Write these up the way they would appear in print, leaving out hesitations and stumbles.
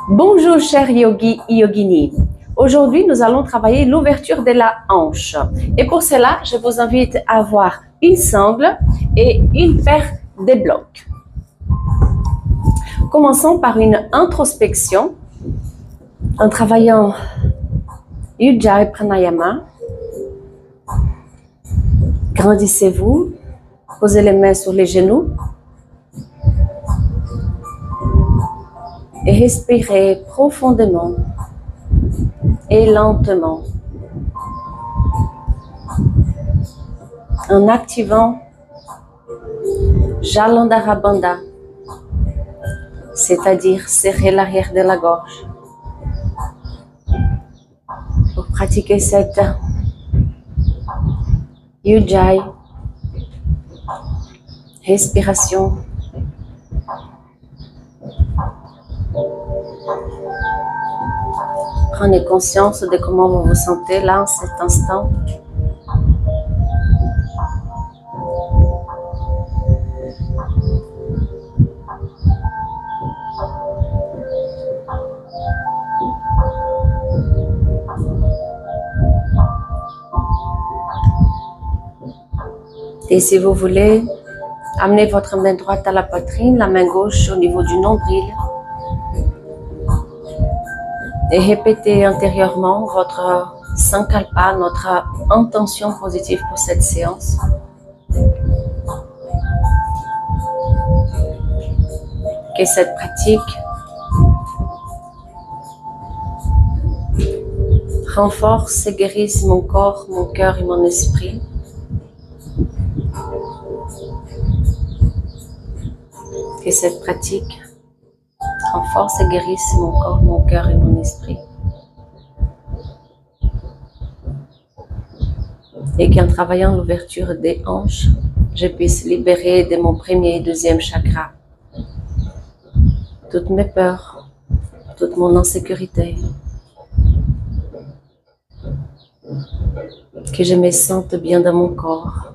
Bonjour chers yogis et yoginis. Aujourd'hui, nous allons travailler l'ouverture de la hanche. Et pour cela, je vous invite à avoir une sangle et une paire de blocs. Commençons par une introspection en travaillant Ujjayi Pranayama. Grandissez-vous, posez les mains sur les genoux et respirez profondément et lentement en activant Jalandhara Bandha, c'est-à-dire serrer l'arrière de la gorge. Pour pratiquer cette Ujjayi, respiration, prenez conscience de comment vous vous sentez là en cet instant. Et si vous voulez, amenez votre main droite à la poitrine, la main gauche au niveau du nombril. Et répétez intérieurement votre sankalpa, notre intention positive pour cette séance. Que cette pratique renforce et guérisse mon corps, mon cœur et mon esprit. Que cette pratique renforce et guérisse mon corps, mon cœur et mon esprit. Et qu'en travaillant l'ouverture des hanches, je puisse libérer de mon premier et deuxième chakra toutes mes peurs, toute mon insécurité. Que je me sente bien dans mon corps.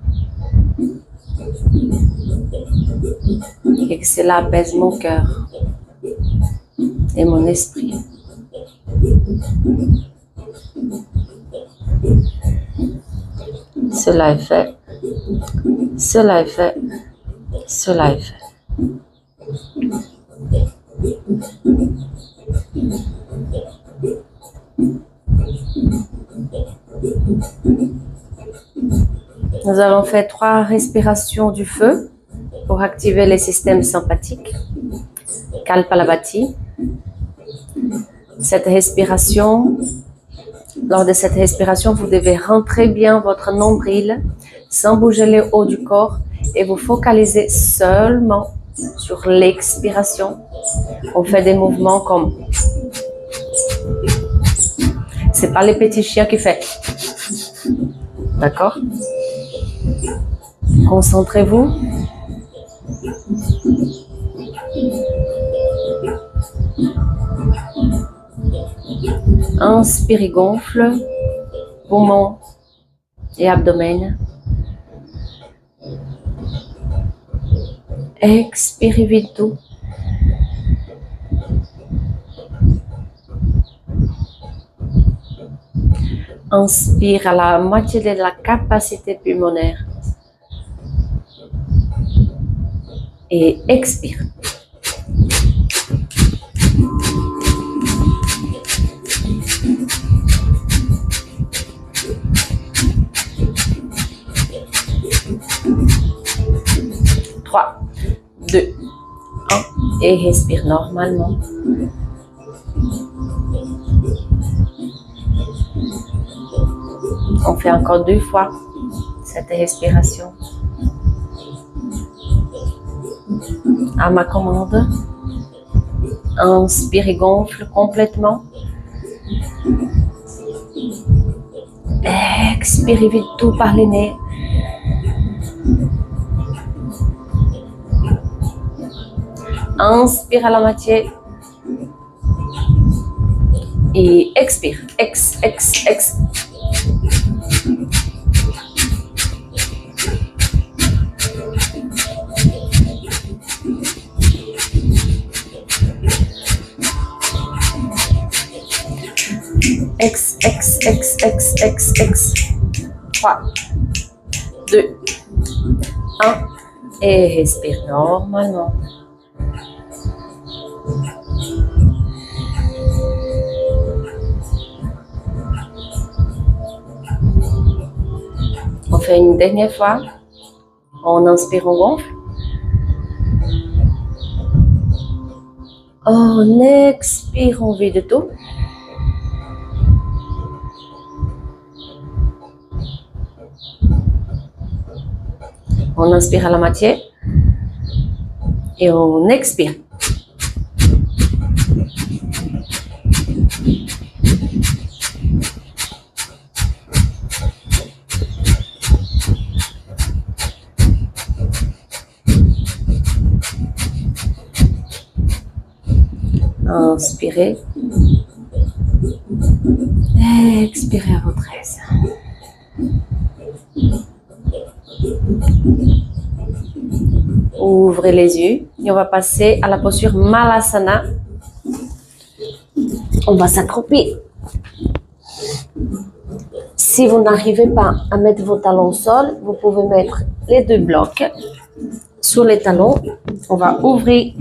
Et que cela apaise mon cœur et mon esprit. Cela est fait, cela est fait, cela est fait. Nous avons fait 3 respirations du feu pour activer les systèmes sympathiques. Kapalabhati. Cette respiration, lors de cette respiration, vous devez rentrer bien votre nombril sans bouger le haut du corps et vous focaliser seulement sur l'expiration. On fait des mouvements comme... C'est pas les petits chiens qui font. D'accord? Concentrez-vous. Inspire, gonfle, poumons et abdomen. Expire, vide tout. Inspire à la moitié de la capacité pulmonaire. Et expire. Trois, 2, 1 et respire normalement. On fait encore 2 fois cette respiration. À ma commande, inspire et gonfle complètement. Expire et vide tout par les nez. Inspire à la moitié. Et expire. Ex. Ex, ex, ex, ex, ex, ex. 3, 2, 1. Et respire normalement. On fait une dernière fois. On inspire, on gonfle. On expire, on vide tout. On inspire à la moitié. Et on expire. Inspirez. Expirez à votre aise. Ouvrez les yeux et on va passer à la posture Malasana. On va s'accroupir. Si vous n'arrivez pas à mettre vos talons au sol, vous pouvez mettre les deux blocs sur les talons. On va ouvrir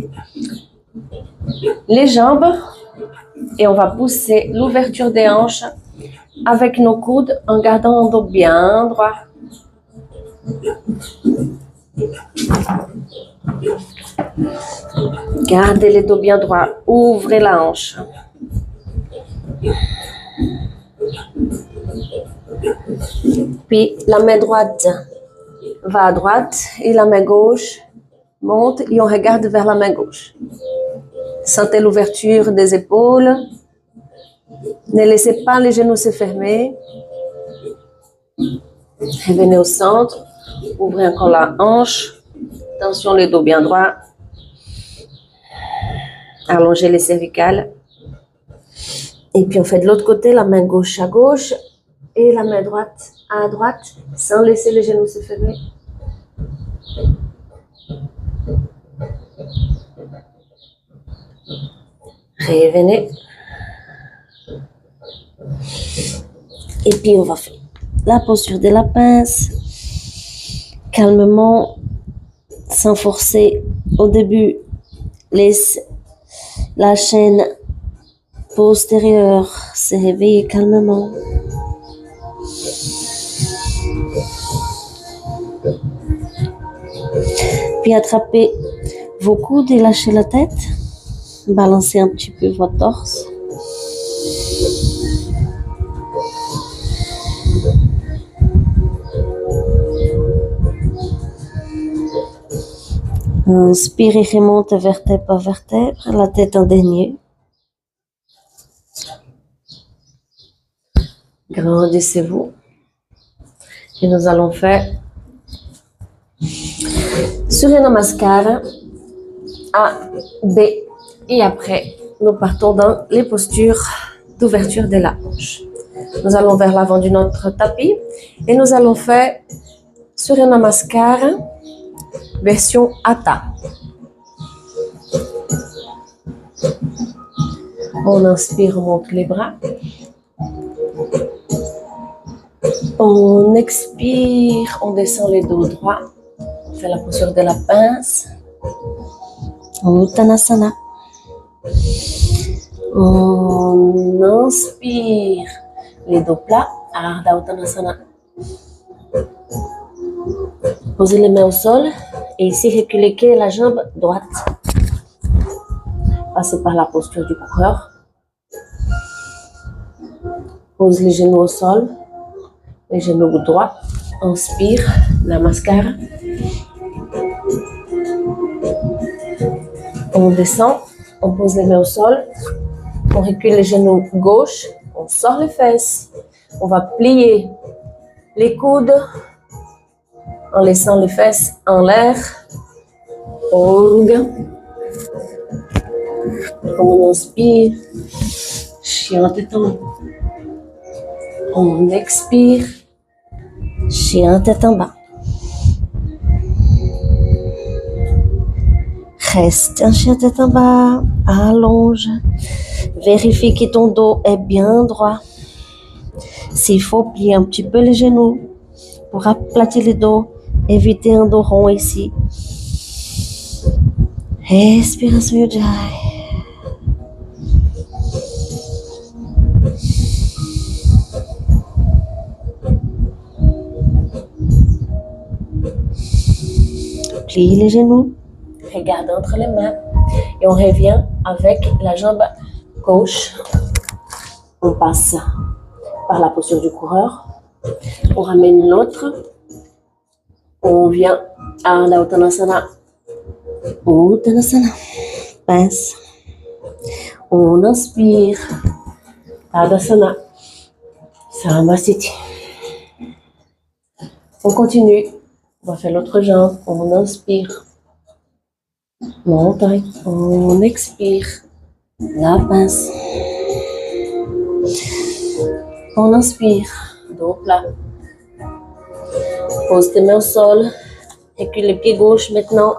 les jambes et on va pousser l'ouverture des hanches avec nos coudes en gardant un dos bien droit. Gardez les dos bien droits, ouvrez la hanche. Puis la main droite va à droite et la main gauche monte et on regarde vers la main gauche. Sentez l'ouverture des épaules. Ne laissez pas les genoux se fermer. Revenez au centre. Ouvrez encore la hanche. Tension les dos bien droit. Allongez les cervicales. Et puis on fait de l'autre côté, la main gauche à gauche et la main droite à droite, sans laisser les genoux se fermer. Revenez. Et puis on va faire la posture de la pince. Calmement, sans forcer. Au début, laisse la chaîne postérieure se réveiller calmement. Puis attrapez vos coudes et lâchez la tête. Balancez un petit peu votre torse. Inspirez, remonte vertèbre par vertèbre, la tête en dernier. Grandissez-vous. Et nous allons faire Surya Namaskara A, B. Et après, nous partons dans les postures d'ouverture de la hanche. Nous allons vers l'avant de notre tapis et nous allons faire Surya Namaskara version Hatha. On inspire, on monte les bras. On expire, on descend les dos droits. On fait la posture de la pince. En Uttanasana. On inspire, les dos plats. Ardha Uttanasana. Posez les mains au sol. Et ici, reculez la jambe droite. Passez par la posture du coureur. Pose les genoux au sol. Les genoux droits. Inspire, Namaskara. On descend. On pose les mains au sol. On recule les genoux gauche. On sort les fesses. On va plier les coudes en laissant les fesses en l'air. Orga. On inspire. Chien tête en haut. On expire. Chien tête en bas. Reste un chien tête en bas. Allonge. Vérifie que ton dos est bien droit. S'il faut, plier un petit peu les genoux pour aplatir le dos, éviter un dos rond ici. Respiration Ujjayi. Plie les genoux, regarde entre les mains et on revient avec la jambe gauche. On passe par la posture du coureur, on ramène l'autre, on vient à la Uttanasana. Uttanasana, pince. On inspire, Tadasana, Samasthiti. On continue, on va faire l'autre jambe, on inspire, montagne, on expire, la pince. On inspire, dos plat. Pose tes mains au sol, recule les pieds gauche maintenant,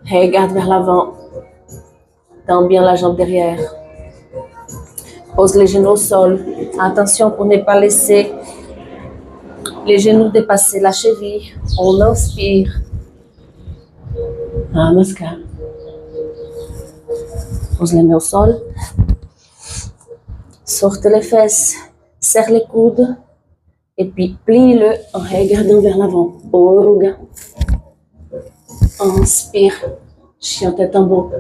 regarde vers l'avant, tends bien la jambe derrière. Pose les genoux au sol, attention pour ne pas laisser les genoux dépasser la cheville. On inspire, Namaskar. Pose les mains au sol, sortez les fesses, serre les coudes et puis plie-le en regardant vers l'avant. Oruga. Inspire, chien tête en bas.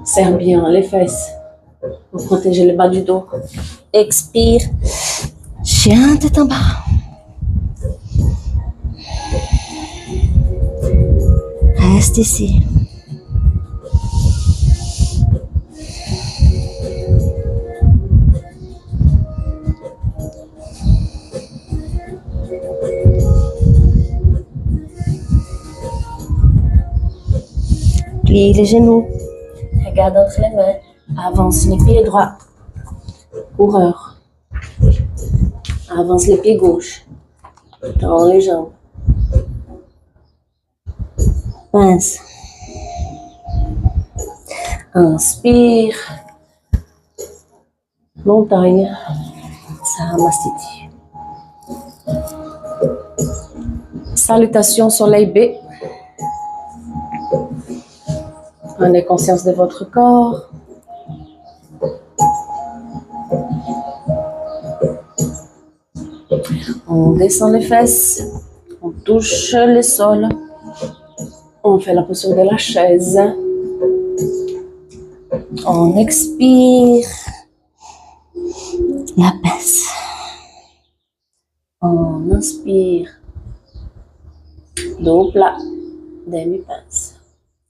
Serre bien les fesses pour protéger le bas du dos. Expire, chien tête en bas. Reste ici. Plie les genoux, regarde entre les mains, avance les pieds droits, coureur, avance les pieds gauches, tends les jambes, pince, inspire, montagne, Samasthiti. Salutations soleil B. Prenez conscience de votre corps. On descend les fesses, on touche le sol, on fait la posture de la chaise. On expire, la pince. On inspire, dos plat, demi-pince.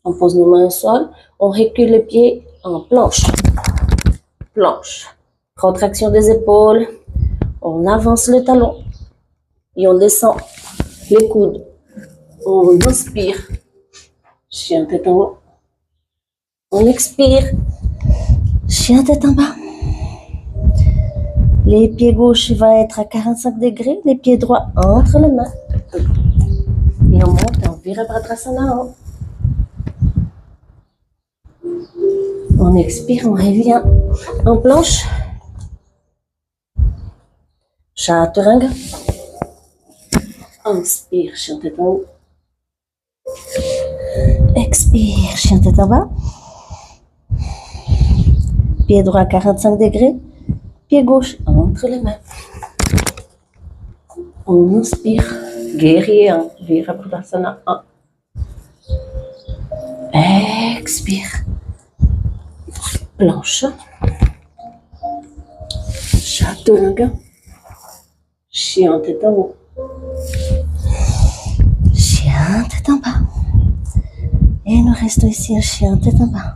On pose nos mains au sol, on recule les pieds en planche. Planche. Contraction des épaules, on avance le talon et on descend les coudes. On inspire, chien tête en haut. On expire, chien tête en bas. Les pieds gauches vont être à 45 degrés, les pieds droits entre les mains. Et on monte en Virabhadrasana. On expire, on revient en planche. Chaturanga. Inspire, chien tête en haut. Expire, chien tête en bas. Pied droit 45 degrés. Pied gauche entre les mains. On inspire. Guerrier 1. Virabhadrasana 1. Expire. Planche. Chaturanga. Chien tête en haut. Chien tête en bas. Et nous restons ici en chien tête en bas.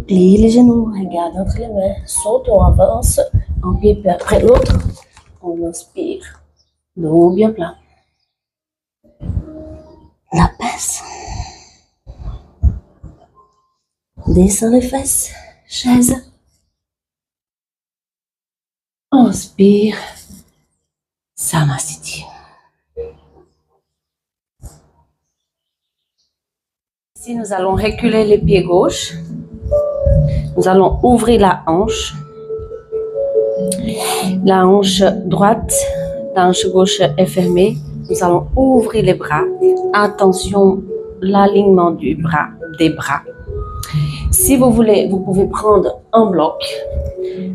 Plie les genoux, regarde entre les mains, saute, on avance, un pied après l'autre, on inspire, dos bien plat. La pince. Descends les fesses, chaise. Inspire. Samasthiti. Ici, nous allons reculer les pieds gauche. Nous allons ouvrir la hanche. La hanche droite, la hanche gauche est fermée. Nous allons ouvrir les bras. Attention, l'alignement des bras. Si vous voulez, vous pouvez prendre un bloc.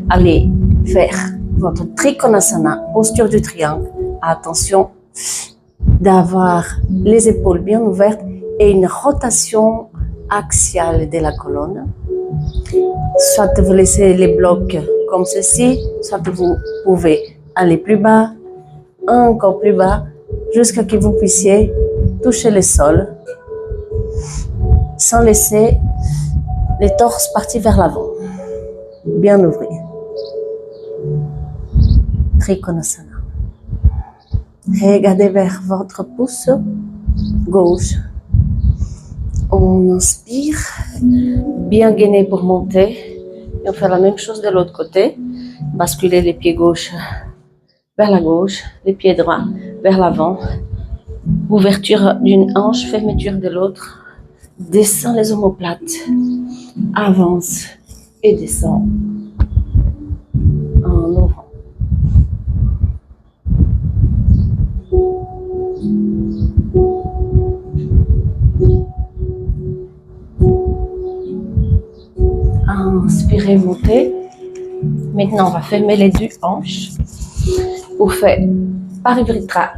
Allez faire votre Trikonasana, posture du triangle. Attention d'avoir les épaules bien ouvertes et une rotation axiale de la colonne. Soit vous laissez les blocs comme ceci, soit vous pouvez aller plus bas, encore plus bas, jusqu'à ce que vous puissiez toucher le sol, sans laisser les torses partir vers l'avant. Bien ouvrir. Trikonasana. Regardez vers votre pouce gauche. On inspire, bien gainé pour monter. Et on fait la même chose de l'autre côté. Basculer les pieds gauche vers la gauche, les pieds droits vers l'avant. Ouverture d'une hanche, fermeture de l'autre. Descends les omoplates. Avance et descends en ouvrant. Inspirez, montez. Maintenant, on va fermer les deux hanches pour faire Parivritra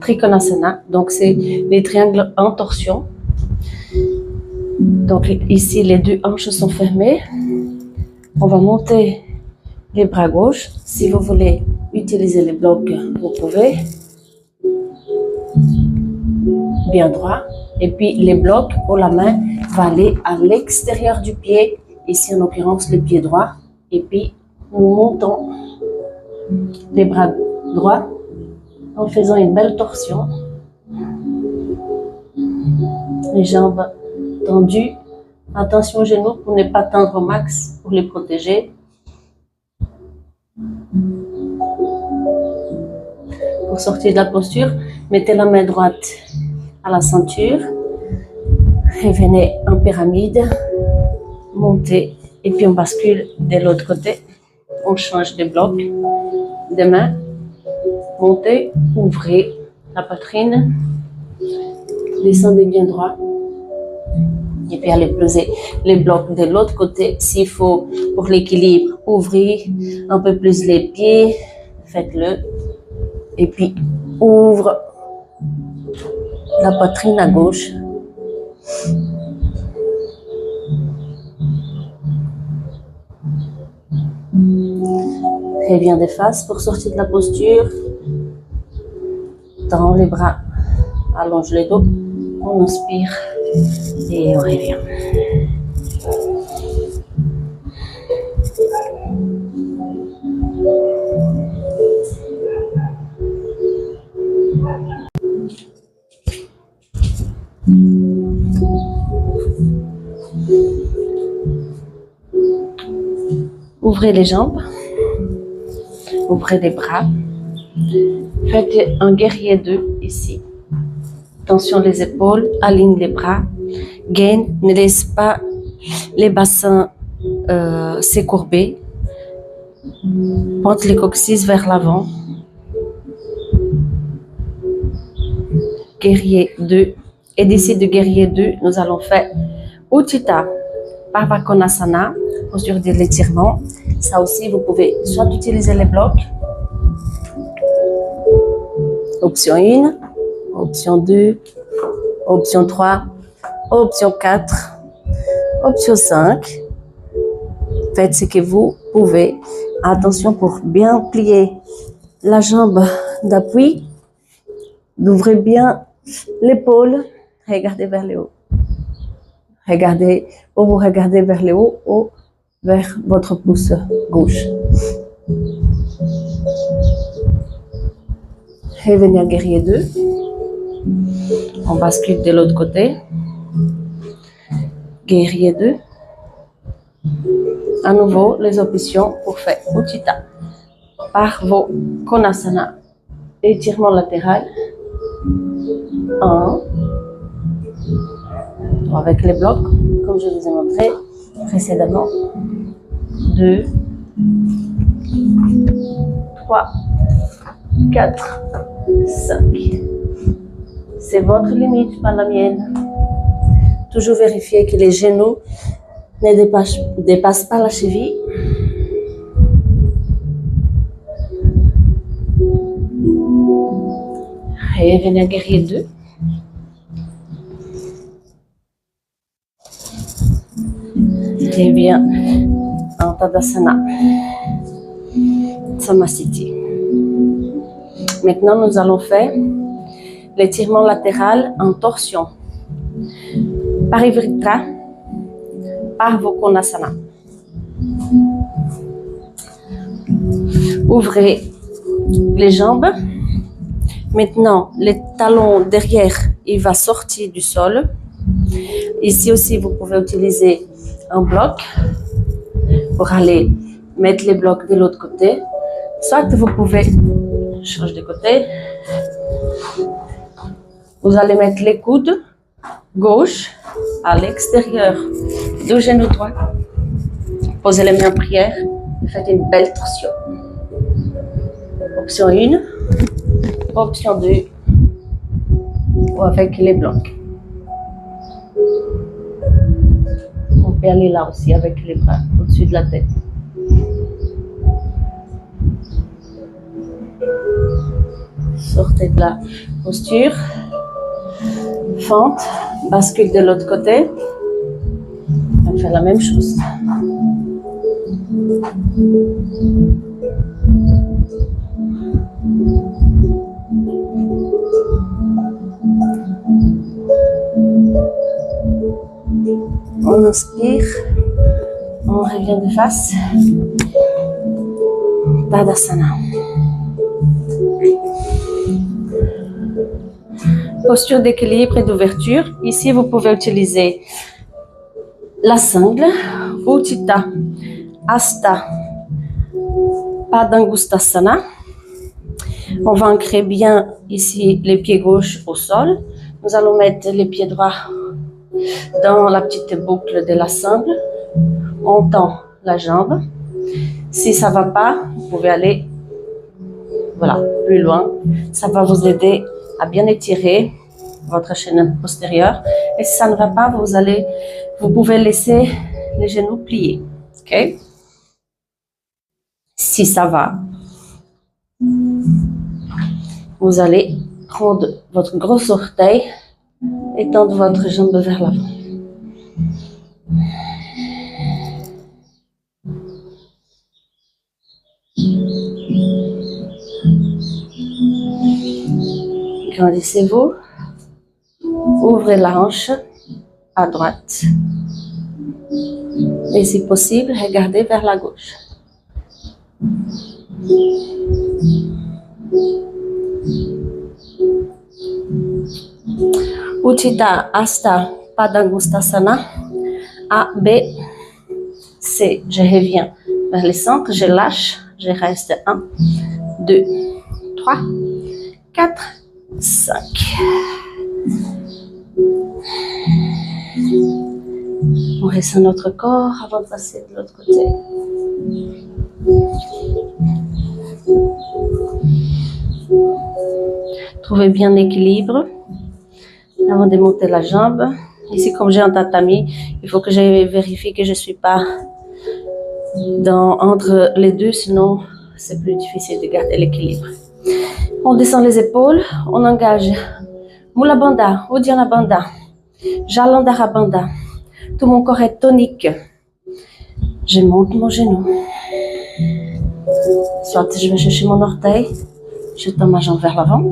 Trikonasana. Donc, c'est les triangles en torsion. Donc, ici, les deux hanches sont fermées. On va monter les bras gauche. Si vous voulez utiliser les blocs, vous pouvez. Bien droit. Et puis, les blocs pour la main va aller à l'extérieur du pied. Ici, en l'occurrence, le pied droit. Et puis, nous montons les bras droits en faisant une belle torsion. Les jambes tendues. Attention aux genoux pour ne pas tendre au max, pour les protéger. Pour sortir de la posture, mettez la main droite à la ceinture. Revenez en pyramide. Montez et puis on bascule de l'autre côté. On change de bloc. Des mains. Montez, ouvrez la poitrine. Descendez bien droit. Et puis allez poser les blocs de l'autre côté. S'il faut, pour l'équilibre, ouvrez un peu plus les pieds. Faites-le. Et puis ouvre la poitrine à gauche. Reviens de face pour sortir de la posture. Tends les bras, allonge le dos. On inspire et on revient. Ouvrez les jambes, ouvrez les bras, faites un guerrier 2 ici. Tension les épaules, aligne les bras, gaine, ne laisse pas les bassins s'écourber. Pointe les coccyx vers l'avant. Guerrier 2. Et d'ici de guerrier 2, nous allons faire Utthita Parvakonasana, posture de l'étirement. Ça aussi, vous pouvez soit utiliser les blocs. Option 1, option 2, option 3, option 4, option 5. Faites ce que vous pouvez. Attention pour bien plier la jambe d'appui. D'ouvrir bien l'épaule. Regardez vers le haut. Regardez, ou vous regardez vers le haut ou vers votre pouce gauche. Revenez à guerrier 2. On bascule de l'autre côté. Guerrier 2. À nouveau, les options pour faire Utthita par vos Konasana. Étirement latéral. 1. Avec les blocs, comme je vous ai montré précédemment. 2. 3. 4. 5. C'est votre limite, pas la mienne. Toujours vérifier que les genoux ne dépassent pas la cheville. Revenez à guerrier 2. Et bien, en Tadasana, Samasthiti. Maintenant, nous allons faire l'étirement latéral en torsion. Parivritra, Parvokonasana. Ouvrez les jambes. Maintenant, les talons derrière, il va sortir du sol. Ici aussi, vous pouvez utiliser un bloc pour aller mettre les blocs de l'autre côté. Soit vous pouvez, je change de côté, vous allez mettre les coudes gauche à l'extérieur du genou droit. Posez les mains en prière et faites une belle torsion. Option 1, option 2, ou avec les blocs. On peut aller là aussi avec les bras au-dessus de la tête. Sortez de la posture. Fente, bascule de l'autre côté. On fait la même chose. On inspire, on revient de face. Tadasana. Posture d'équilibre et d'ouverture. Ici, vous pouvez utiliser la sangle, Utthita, Hasta, Padangusthasana. On va ancrer bien ici les pieds gauches au sol. Nous allons mettre les pieds droits dans la petite boucle de la sangle. On tend la jambe. Si ça ne va pas, vous pouvez aller plus loin. Ça va vous aider à bien étirer votre chaîne postérieure. Et si ça ne va pas, vous pouvez laisser les genoux pliés. Okay? Si ça va, vous allez prendre votre gros orteil et tendre votre jambe vers l'avant. Grandissez-vous. Ouvrez la hanche à droite. Et si possible, regardez vers la gauche. Utthita, Hasta, Padangusthasana. A, B, C. Je reviens vers le centre, je lâche, je reste 1, 2, 3, 4, 5. On ressent notre corps avant de passer de l'autre côté. Trouvez bien l'équilibre avant de monter la jambe. Ici, comme j'ai un tatami, il faut que je vérifie que je ne suis pas entre les deux, sinon c'est plus difficile de garder l'équilibre. On descend les épaules, on engage Mula Bandha, Uddiyana Bandha, Jalandhara Bandha. Tout mon corps est tonique. Je monte mon genou. Soit je vais chercher mon orteil, je tends ma jambe vers l'avant.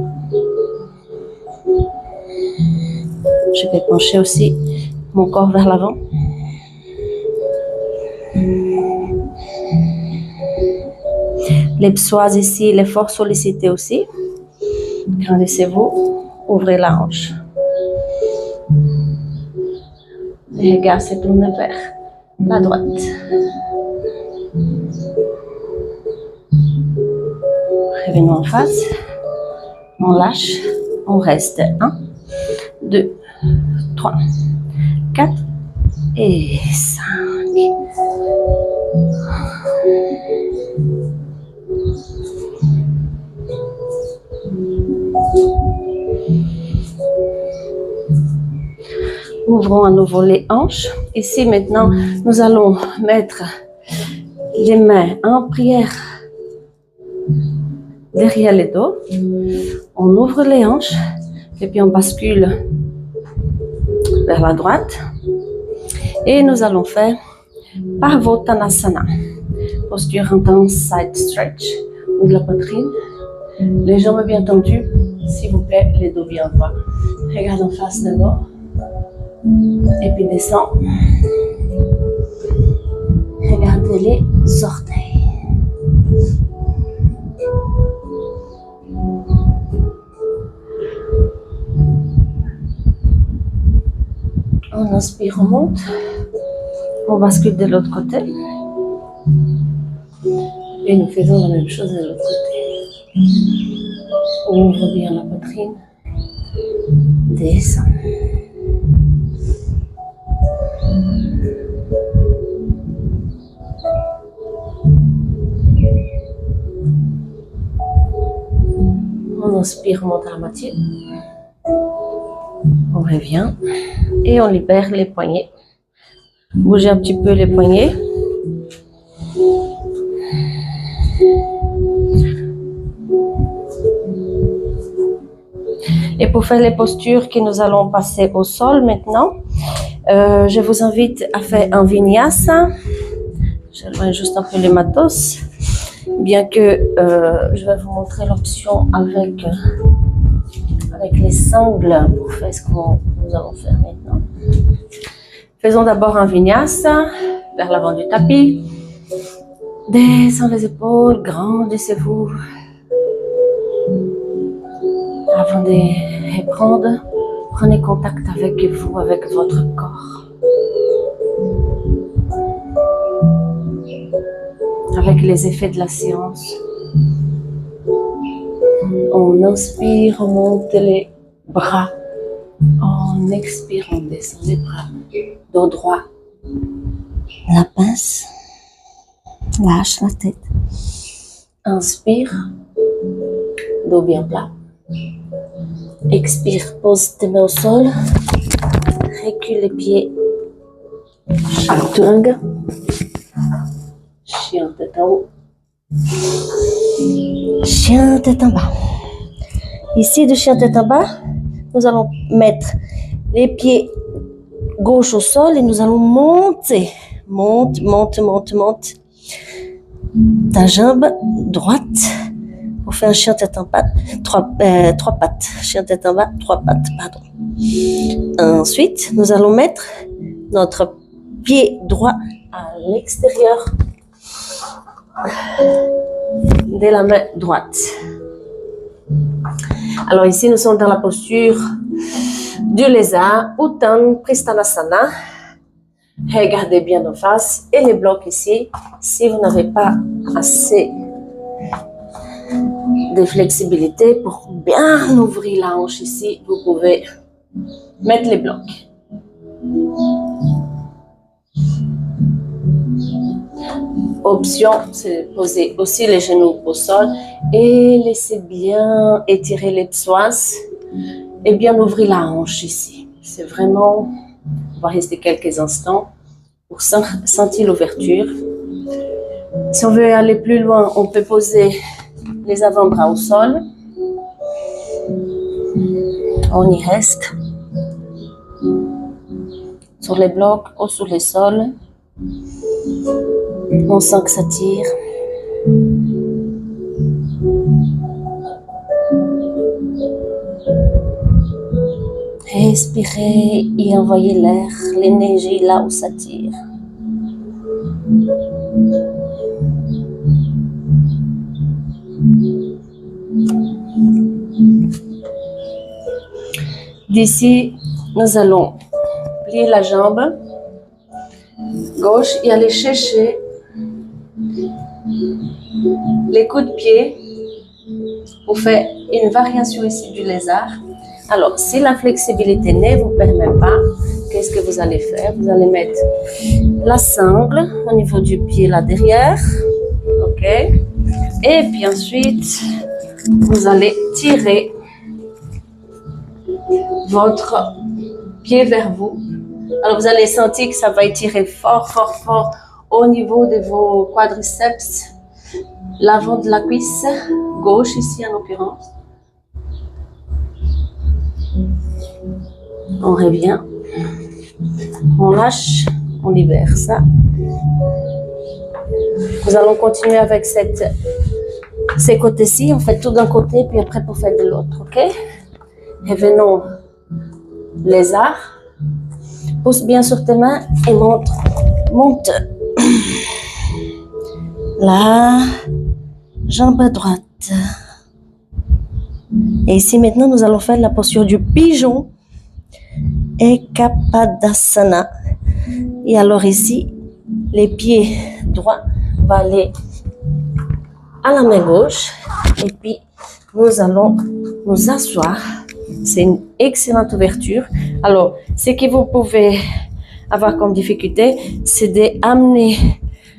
Je vais pencher aussi mon corps vers l'avant. Les psoas ici, les forts sollicités aussi. Grandissez-vous, ouvrez la hanche. Le regard se tourne vers la droite. Revenons en face. On lâche. On reste. 1, 2, 3, 4 et 5. Ouvrons à nouveau les hanches. Ici, maintenant, nous allons mettre les mains en prière derrière les dos. On ouvre les hanches et puis on bascule vers la droite. Et nous allons faire Parvottanasana. Posture intense, side stretch. Ouvre la poitrine. Les jambes bien tendues. S'il vous plaît, les dos bien droits. Regarde en face d'abord. Et puis descend. Regardez les orteils. On inspire, on monte. On bascule de l'autre côté. Et nous faisons la même chose de l'autre côté. On ouvre bien la poitrine. Descend. On inspire, on monte à la moitié. On revient et on libère les poignets. Bougez un petit peu les poignets. Et pour faire les postures que nous allons passer au sol maintenant, je vous invite à faire un vinyasa. J'éloigne juste un peu les matos, bien que je vais vous montrer l'option avec les sangles pour faire ce que nous allons faire maintenant. Faisons d'abord un vinyasa vers l'avant du tapis. Descendez les épaules, grandissez-vous. Avant de reprendre, prenez contact avec vous, avec votre corps. Avec les effets de la séance. On inspire, on monte les bras. On expire, on descend les bras. Dos droit. La pince. Lâche la tête. Inspire. Dos bien plat. Expire, pose tes mains au sol. Recule les pieds. Chaturanga. Chien tête en haut. Chien tête en bas. Ici, de chien tête en bas, nous allons mettre les pieds gauche au sol et nous allons monter. Monte, monte, monte, monte. Ta jambe droite pour faire un chien tête en bas. Trois pattes. Chien tête en bas, 3 pattes, pardon. Ensuite, nous allons mettre notre pied droit à l'extérieur de la main droite. Alors ici, nous sommes dans la posture du lézard, Uttan Pristhanasana. Regardez bien en face et les blocs ici. Si vous n'avez pas assez de flexibilité pour bien ouvrir la hanche ici, vous pouvez mettre les blocs. Option, c'est de poser aussi les genoux au sol et laisser bien étirer les psoas et bien ouvrir la hanche ici. C'est vraiment, on va rester quelques instants pour sentir l'ouverture. Si on veut aller plus loin, on peut poser les avant-bras au sol. On y reste sur les blocs ou sur les sols. On sent que ça tire. Respirez et envoyez l'air, l'énergie là où ça tire. D'ici, nous allons plier la jambe gauche et aller chercher les coups de pied pour faire une variation ici du lézard. Alors, si la flexibilité ne vous permet pas, qu'est-ce que vous allez faire? Vous allez mettre la sangle au niveau du pied là derrière, ok? Et puis ensuite, vous allez tirer votre pied vers vous. Alors, vous allez sentir que ça va étirer fort, fort, fort au niveau de vos quadriceps, l'avant de la cuisse gauche ici en l'occurrence. On revient, on lâche, on libère ça. Nous allons continuer avec ces côtés-ci. On fait tout d'un côté, puis après pour faire de l'autre, ok? Revenons lézard. Pousse bien sur tes mains et monte. Monte. La jambe droite. Et ici maintenant, nous allons faire la posture du pigeon et Kapadasana. Et alors ici, les pieds droits vont aller à la main gauche et puis nous allons nous asseoir. C'est une excellente ouverture. Alors, ce que vous pouvez avoir comme difficulté, c'est d'amener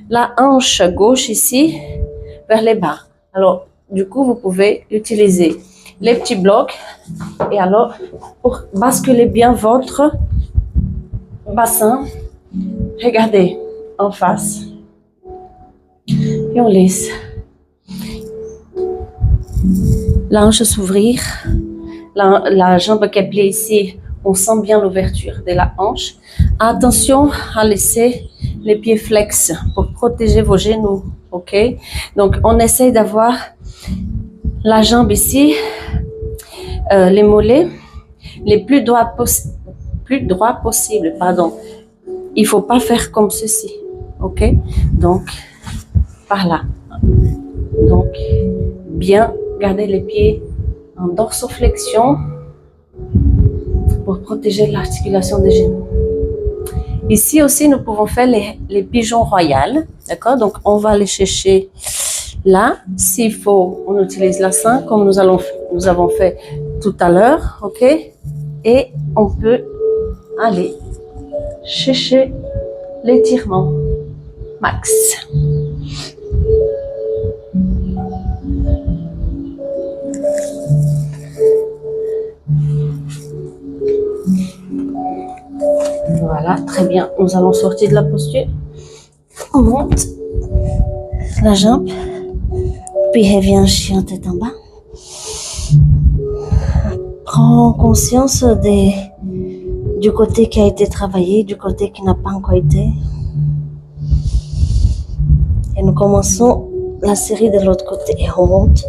la hanche gauche ici vers les bas. Alors, du coup, vous pouvez utiliser les petits blocs et alors, pour basculer bien votre bassin, regardez en face et on laisse la hanche s'ouvrir, la jambe qui est pliée ici, on sent bien l'ouverture de la hanche. Attention à laisser les pieds flex pour protéger vos genoux, ok? Donc on essaye d'avoir la jambe ici, les mollets les plus droits possible, pardon. Il faut pas faire comme ceci, ok? Donc par là. Donc bien garder les pieds en dorsoflexion pour protéger l'articulation des genoux. Ici aussi, nous pouvons faire les pigeons royales, d'accord? Donc, on va aller chercher là. S'il faut, on utilise la 5 comme nous avons fait tout à l'heure, ok? Et on peut aller chercher l'étirement max. Voilà, très bien. Nous allons sortir de la posture. On monte la jambe, puis revient chien tête en bas. Prends conscience du côté qui a été travaillé, du côté qui n'a pas encore été. Et nous commençons la série de l'autre côté. Et on monte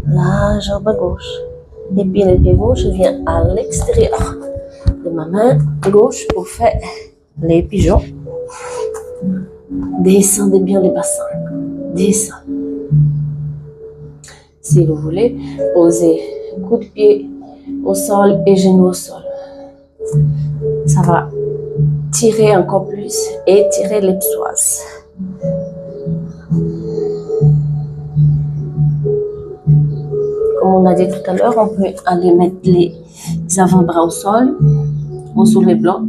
la jambe gauche. Et puis le pied gauche vient à l'extérieur de ma main gauche pour faire les pigeons. Descendez bien les bassins. Descendez. Si vous voulez, posez coup de pied au sol et genou au sol. Ça va tirer encore plus et tirer les psoas. Comme on a dit tout à l'heure, on peut aller mettre les avant-bras au sol ou sur les blocs.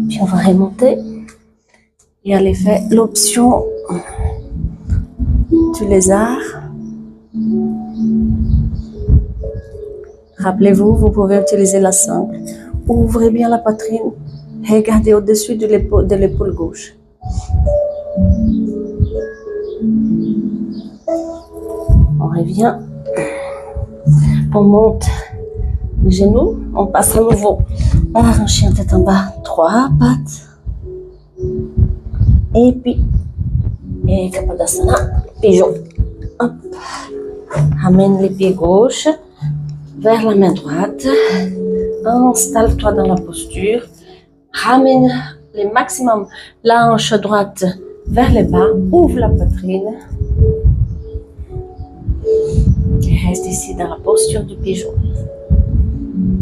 Puis on va remonter et aller faire l'option du lézard. Rappelez-vous, vous pouvez utiliser la sangle. Ouvrez bien la poitrine. Regardez au-dessus de l'épaule gauche. On revient. On monte les genoux. On passe à nouveau par un chien tête en bas. 3 pattes. Et puis, et Kapadasana, pigeon. Hop. Amène les pieds gauches vers la main droite. Installe-toi dans la posture. Ramène le maximum la hanche droite vers le bas. Ouvre la poitrine. Et reste ici dans la posture du pigeon.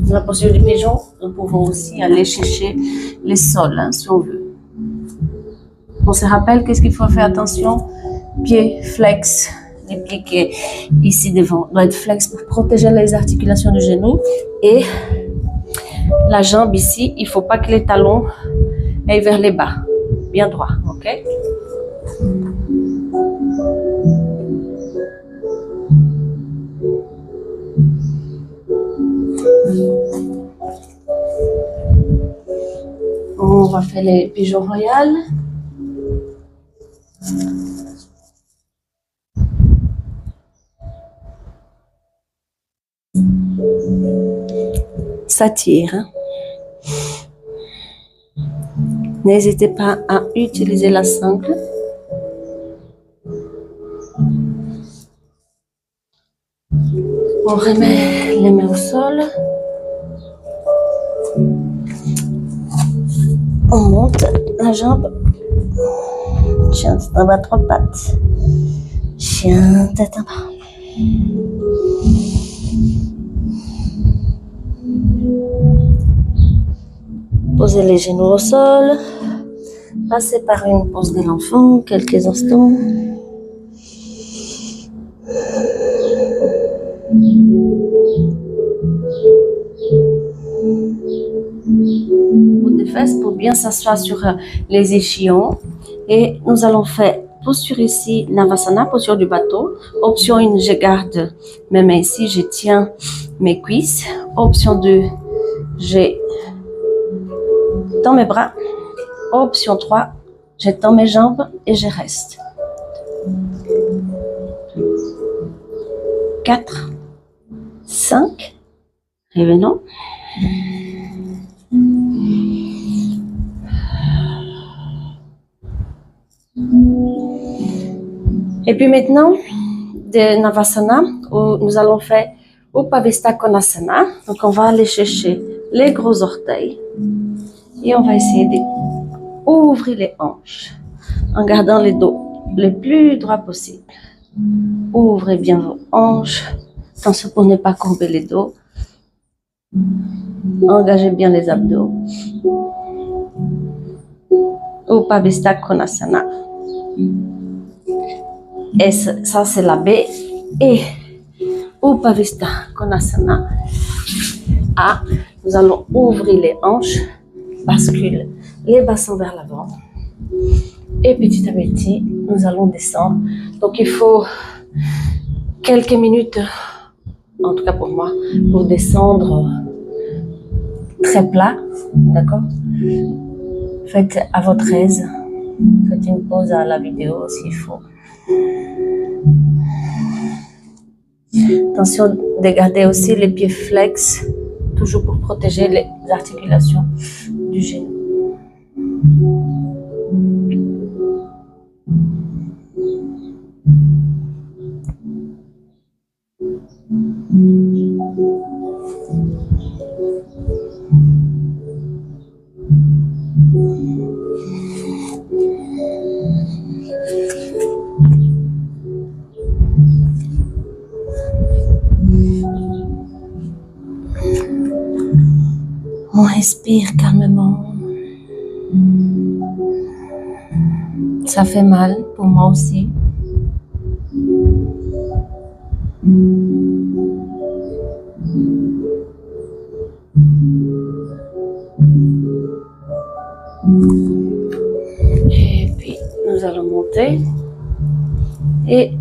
Dans la posture du pigeon, nous pouvons aussi aller chercher les sols, si on veut. On se rappelle qu'est-ce qu'il faut faire attention? Pieds flex, les pieds qui est ici devant doivent être flex pour protéger les articulations du genou. Et la jambe ici, il ne faut pas que les talons aillent vers les bas. Bien droit, ok? On va faire les pigeons royales. Ça tire. N'hésitez pas à utiliser la sangle. On remet les mains au sol. On monte la jambe. Chien tête en bas, 3 pattes. Chien tête en bas. Posez les genoux au sol. Passez par une pose de l'enfant, quelques instants. Bout des fesses pour bien s'asseoir sur les échillons. Et nous allons faire posture ici, Navasana, posture du bateau. Option 1, je garde mes mains ici, je tiens mes cuisses. Option 2, je tends mes bras. Option 3, je tends mes jambes et je reste. 4, 5, revenons. Et puis maintenant, de Navasana, où nous allons faire Upavista Konasana. Donc on va aller chercher les gros orteils et on va essayer d'ouvrir les hanches en gardant les dos le plus droit possible. Ouvrez bien vos hanches, attention pour ne pas courber les dos. Engagez bien les abdos. Upavista Konasana. Et ça c'est la B. Et Upavista Konasana A. Nous allons ouvrir les hanches, bascule les bassins vers l'avant. Et petit à petit, nous allons descendre. Donc il faut quelques minutes, en tout cas pour moi, pour descendre très plat. D'accord? Faites à votre aise. Faites une pause à la vidéo s'il faut. Attention de garder aussi les pieds flex, toujours pour protéger les articulations du genou. On respire calmement. Ça fait mal pour moi aussi. Et puis nous allons monter. Et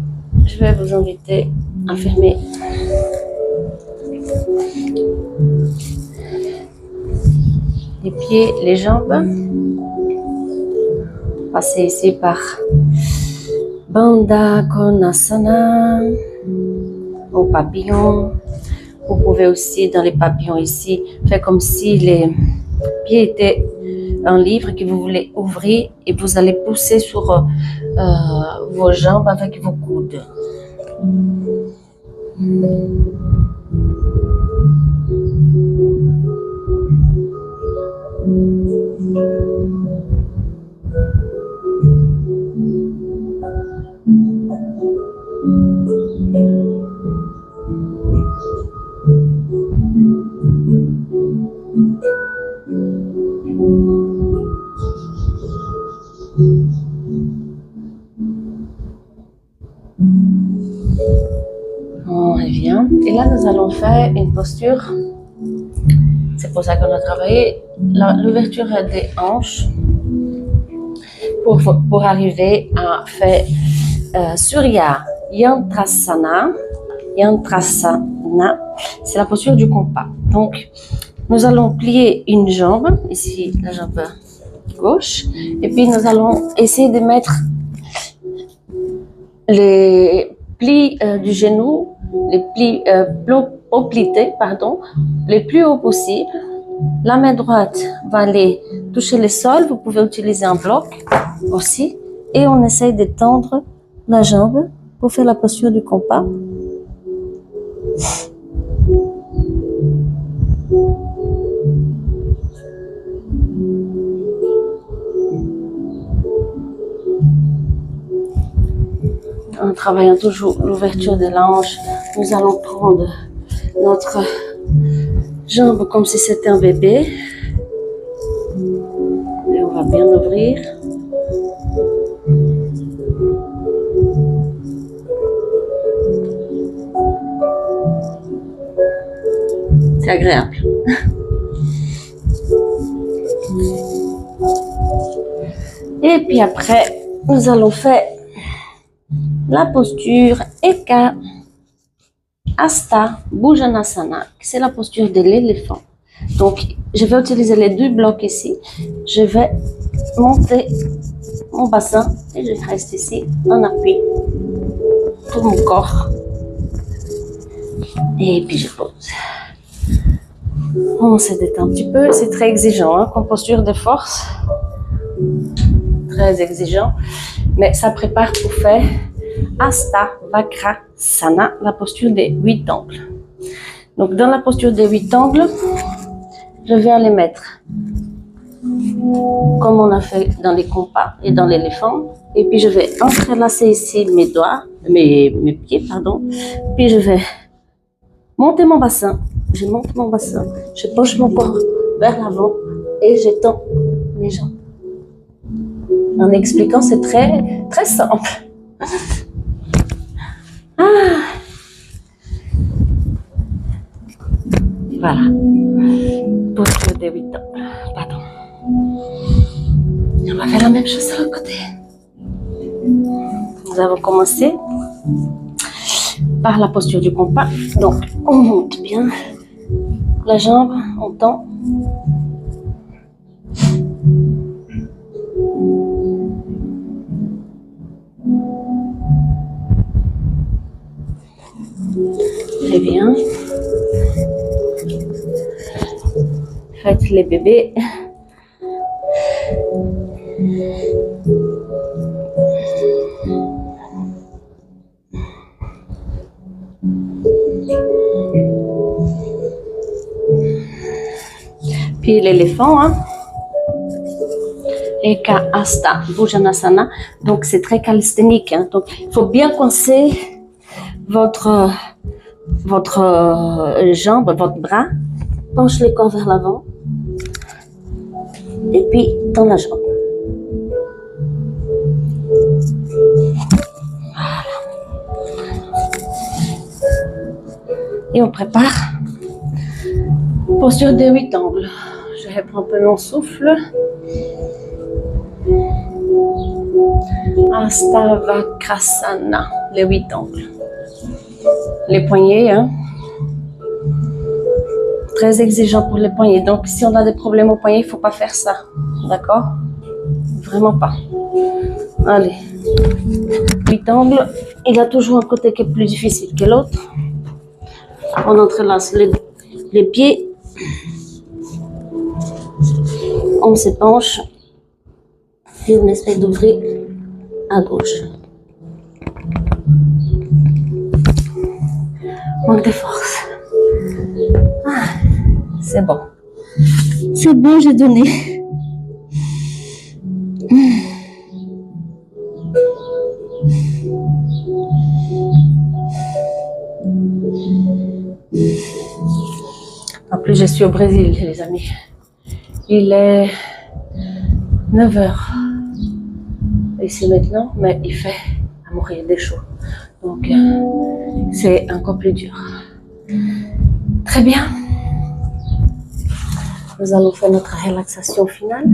je vais vous inviter à fermer les pieds, les jambes. Passez ici par Bandha Konasana au papillon. Vous pouvez aussi, dans les papillons ici, faire comme si les pieds étaient un livre que vous voulez ouvrir et vous allez pousser sur vos jambes avec vos coudes. Et là, nous allons faire une posture. C'est pour ça qu'on a travaillé l'ouverture des hanches pour arriver à faire Surya Yantrasana. Yantrasana, c'est la posture du compas. Donc, nous allons plier une jambe, ici la jambe gauche, et puis nous allons essayer de mettre les plis du genou, les plis oblités, les plus hauts possible. La main droite va aller toucher le sol. Vous pouvez utiliser un bloc aussi. Et on essaye de tendre la jambe pour faire la posture du compas. En travaillant toujours l'ouverture de la hanche, nous allons prendre notre jambe comme si c'était un bébé. Et on va bien ouvrir. C'est agréable. Et puis après, nous allons faire la posture Eka Hasta Bhujanasana, c'est la posture de l'éléphant. Donc, je vais utiliser les deux blocs ici. Je vais monter mon bassin et je reste ici en appui tout mon corps. Et puis je pose. On se détend un petit peu. C'est très exigeant, hein, comme posture de force. Très exigeant. Mais ça prépare pour faire Hasta Vakrasana, la posture des 8 angles. Donc, dans la posture des 8 angles, je vais aller mettre comme on a fait dans les compas et dans l'éléphant. Et puis, je vais entrelacer ici mes doigts, mes pieds, Puis, je vais monter mon bassin. Je monte mon bassin. Je penche mon corps vers l'avant et j'étends mes jambes. En expliquant, c'est très, très simple. Voilà. Posture des 8 ans. Pardon. On va faire la même chose de l'autre côté. Nous avons commencé par la posture du compas. Donc, on monte bien la jambe, on tend. Très bien. Faites les bébés. Puis l'éléphant, hein. Eka Hasta Bhujanasana. Donc c'est très calisthénique, hein. Donc il faut bien coincer votre jambe, votre bras. Penche le corps vers l'avant. Et puis dans la jambe. Voilà. Et on prépare. Posture des 8 angles. Je reprends un peu mon souffle. Hasta Vakrasana, les 8 angles. Les poignets, hein. Très exigeant pour les poignets. Donc, si on a des problèmes aux poignets, il ne faut pas faire ça. D'accord? Vraiment pas. Allez. 8 angles. Il y a toujours un côté qui est plus difficile que l'autre. On entrelace les pieds. On se penche. Et on essaie d'ouvrir à gauche. Manque de force. Ah, c'est bon. C'est bon, j'ai donné. En plus, je suis au Brésil, les amis. Il est 9h ici maintenant, mais il fait à mourir des chaud. Donc, c'est encore plus dur. Très bien. Nous allons faire notre relaxation finale.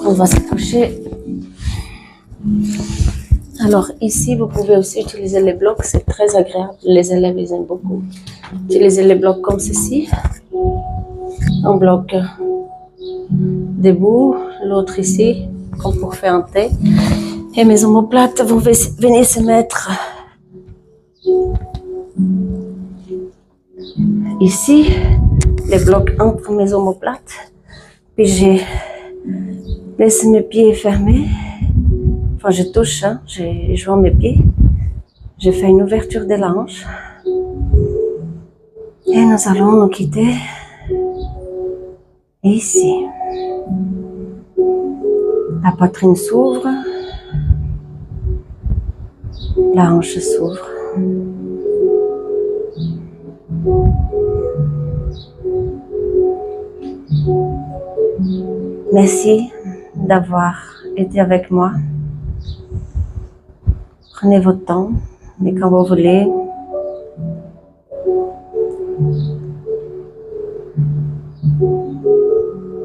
On va se coucher. Alors ici, vous pouvez aussi utiliser les blocs, c'est très agréable. Les élèves, ils aiment beaucoup. Utilisez les blocs comme ceci. Un bloc debout, l'autre ici, comme pour faire un thé. Et mes omoplates vont venir se mettre ici, les blocs entre mes omoplates. Puis je laisse mes pieds fermés. Enfin, je touche, hein, je joins mes pieds. Je fais une ouverture des hanches. Et nous allons nous quitter ici. La poitrine s'ouvre. La hanche s'ouvre. Merci d'avoir été avec moi. Prenez votre temps et quand vous voulez,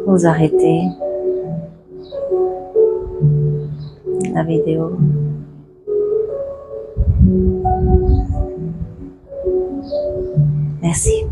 vous arrêtez la vidéo. Merci.